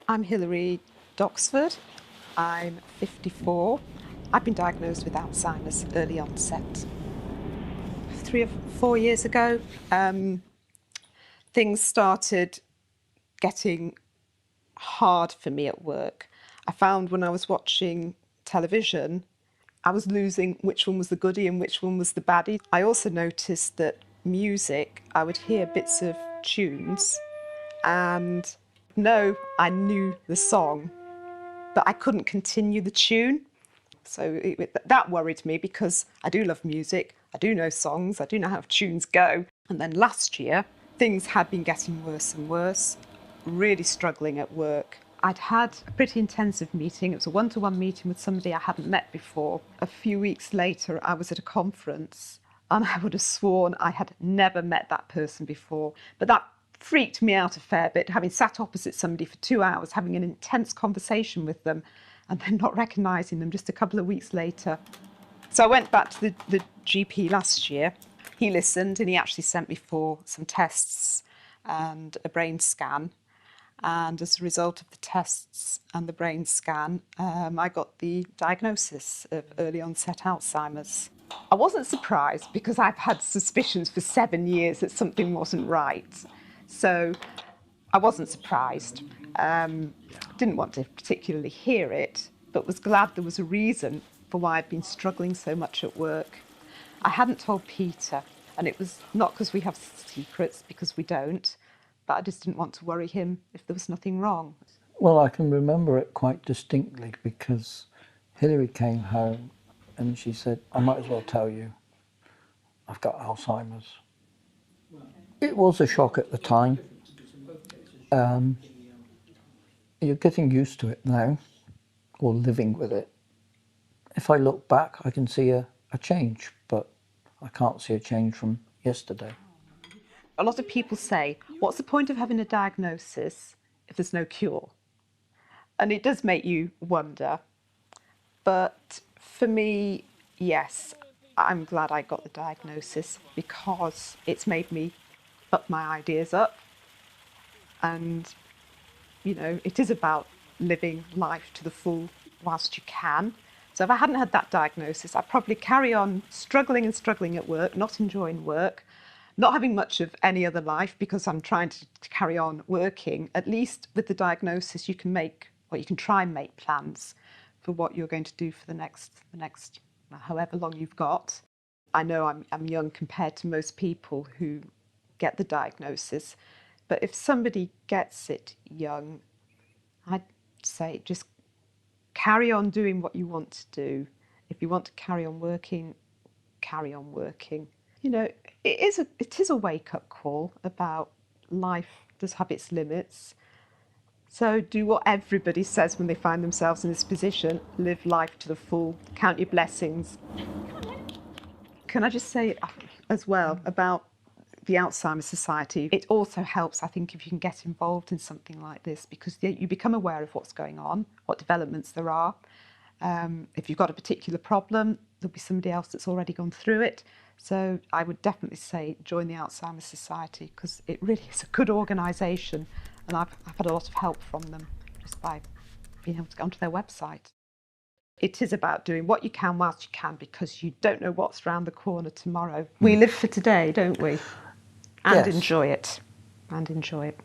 I'm Hilary Doxford. I'm 54. I've been diagnosed with Alzheimer's early onset. 3 or 4 years ago, things started getting hard for me at work. I found when I was watching television, I was losing which one was the goodie and which one was the baddie. I also noticed that music, I would hear bits of tunes and I knew the song, but I couldn't continue the tune. So that worried me because I do love music, I do know songs, I do know how tunes go. And then last year, things had been getting worse and worse, really struggling at work. I'd had a pretty intensive meeting. It was a one-to-one meeting with somebody I hadn't met before. A few weeks later, I was at a conference and I would have sworn I had never met that person before. But that freaked me out a fair bit, having sat opposite somebody for 2 hours, having an intense conversation with them, and then not recognising them just a couple of weeks later. So I went back to the GP last year. He listened and he actually sent me for some tests and a brain scan. And as a result of the tests and the brain scan, I got the diagnosis of early onset Alzheimer's. I wasn't surprised because I've had suspicions for 7 years that something wasn't right. So I wasn't surprised. Didn't want to particularly hear it, but was glad there was a reason for why I'd been struggling so much at work. I hadn't told Peter, and it was not because we have secrets, because we don't, but I just didn't want to worry him if there was nothing wrong. Well, I can remember it quite distinctly because Hilary came home and she said, I might as well tell you, I've got Alzheimer's. It was a shock at the time. You're getting used to it now, or living with it. If I look back, I can see a change, but I can't see a change from yesterday. A lot of people say, what's the point of having a diagnosis if there's no cure? And it does make you wonder. But for me, yes, I'm glad I got the diagnosis because it's made me up my ideas up. And, it is about living life to the full whilst you can. So if I hadn't had that diagnosis, I'd probably carry on struggling at work, not enjoying work, not having much of any other life because I'm trying to carry on working. At least with the diagnosis, you can try and make plans for what you're going to do for the next however long you've got. I know I'm young compared to most people who get the diagnosis, but if somebody gets it young, I'd say just carry on doing what you want to do. If you want to carry on working, carry on working. It is a wake-up call about life does have its limits. So do what everybody says when they find themselves in this position. Live life to the full. Count your blessings. Can I just say as well about the Alzheimer's Society? It also helps, I think, if you can get involved in something like this because you become aware of what's going on, what developments there are. If you've got a particular problem, there'll be somebody else that's already gone through it. So I would definitely say join the Alzheimer's Society because it really is a good organisation and I've had a lot of help from them just by being able to get onto their website. It is about doing what you can whilst you can because you don't know what's round the corner tomorrow. We live for today, don't we? And Yes. enjoy it. And enjoy it.